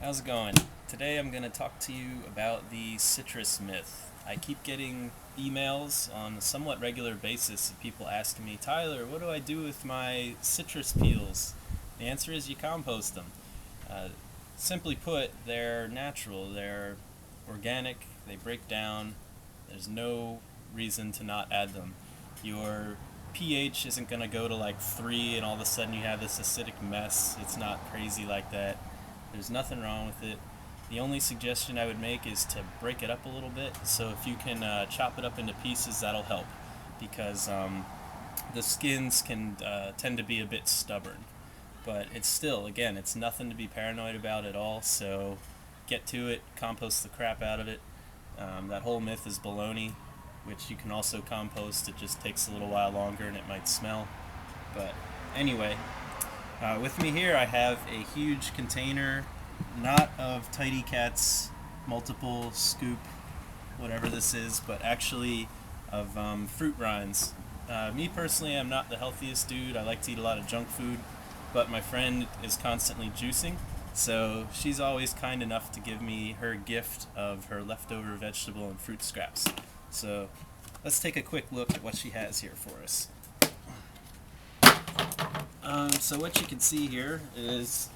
How's it going? Today I'm going to talk to you about the citrus myth. I keep getting emails on a somewhat regular basis of people asking me, Tyler, what do I do with my citrus peels? The answer is you compost them. Uh, Simply put, they're natural, they're organic, they break down, there's no reason to not add them. Your pH isn't going to go to like 3 and all of a sudden you have this acidic mess. It's not crazy like that. There's nothing wrong with it. The only suggestion I would make is to break it up a little bit. So if you can chop it up into pieces, that'll help, because the skins can tend to be a bit stubborn. But it's still, again, it's nothing to be paranoid about at all. So get to it, compost the crap out of it. That whole myth is baloney, which you can also compost. It just takes a little while longer and it might smell. But anyway, with me here I have a huge container, not of Tidy Cat's multiple scoop, whatever this is, but actually of fruit rinds. Me personally, I'm not the healthiest dude. I like to eat a lot of junk food, but my friend is constantly juicing, so she's always kind enough to give me her gift of her leftover vegetable and fruit scraps. So let's take a quick look at what she has here for us. So what you can see here is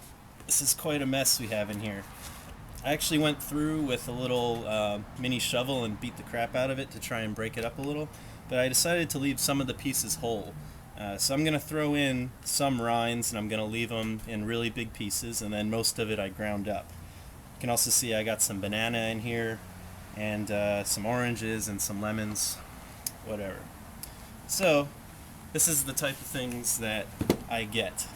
this is quite a mess we have in here. I actually went through with a little mini shovel and beat the crap out of it to try and break it up a little, but I decided to leave some of the pieces whole. So I'm going to throw in some rinds and I'm going to leave them in really big pieces, and then most of it I ground up. You can also see I got some banana in here and some oranges and some lemons, whatever. So this is the type of things that I get.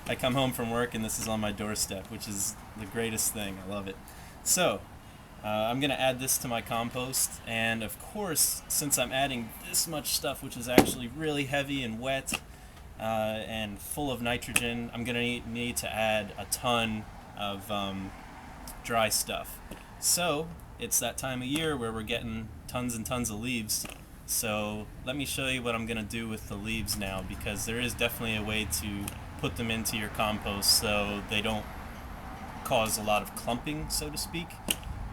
I come home from work and this is on my doorstep, which is the greatest thing. I love it. So I'm going to add this to my compost, and of course, since I'm adding this much stuff, which is actually really heavy and wet and full of nitrogen, I'm going to need to add a ton of dry stuff. So it's that time of year where we're getting tons and tons of leaves. So let me show you what I'm going to do with the leaves now, because there is definitely a way to put them into your compost so they don't cause a lot of clumping, so to speak.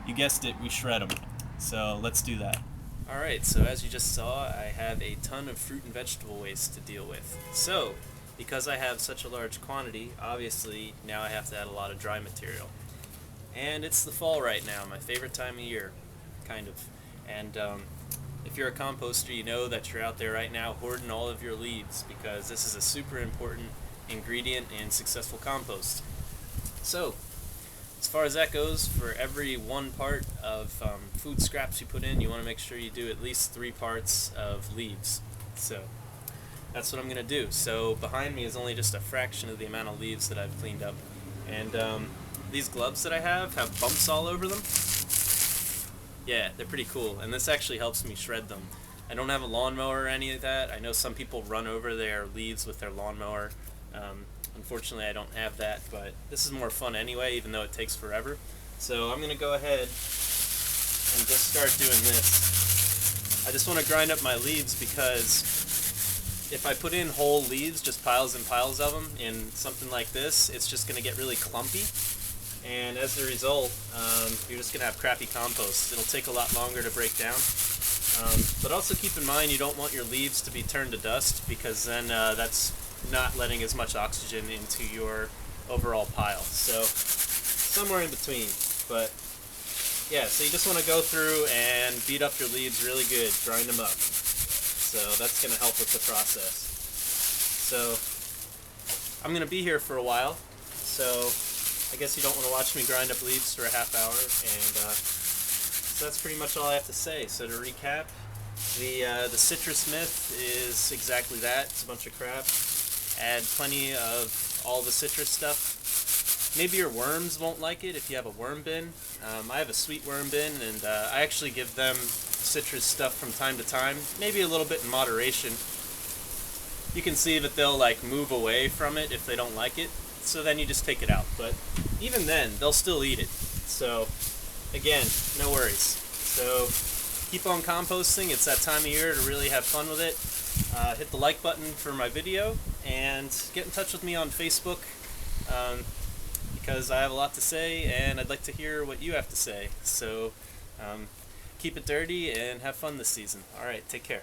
You guessed it, we shred them. So let's do that. Alright, so as you just saw, I have a ton of fruit and vegetable waste to deal with. So, because I have such a large quantity, obviously now I have to add a lot of dry material. And it's the fall right now, my favorite time of year, kind of. And if you're a composter, you know that you're out there right now hoarding all of your leaves, because this is a super important ingredient in successful compost. So, as far as that goes, for every 1 part of food scraps you put in, you want to make sure you do at least 3 parts of leaves. So that's what I'm going to do. So behind me is only just a fraction of the amount of leaves that I've cleaned up. And these gloves that I have bumps all over them. Yeah, they're pretty cool, and this actually helps me shred them. I don't have a lawnmower or any of that. I know some people run over their leaves with their lawnmower. Unfortunately, I don't have that, but this is more fun anyway, even though it takes forever. So I'm going to go ahead and just start doing this. I just want to grind up my leaves, because if I put in whole leaves, just piles and piles of them, in something like this, it's just going to get really clumpy. And as a result, you're just going to have crappy compost. It'll take a lot longer to break down. But also keep in mind, you don't want your leaves to be turned to dust, because then that's not letting as much oxygen into your overall pile. So somewhere in between. But yeah, so you just want to go through and beat up your leaves really good, grind them up. So that's going to help with the process. So I'm going to be here for a while, so I guess you don't want to watch me grind up leaves for a half hour, and so that's pretty much all I have to say. So to recap, the citrus myth is exactly that. It's a bunch of crap. Add plenty of all the citrus stuff. Maybe your worms won't like it if you have a worm bin. I have a sweet worm bin, and I actually give them citrus stuff from time to time, maybe a little bit in moderation. You can see that they'll like move away from it if they don't like it, so then you just take it out. But even then, they'll still eat it. So again, no worries. So keep on composting. It's that time of year to really have fun with it. Hit the like button for my video, and get in touch with me on Facebook. because I have a lot to say and I'd like to hear what you have to say. So keep it dirty and have fun this season. All right, take care.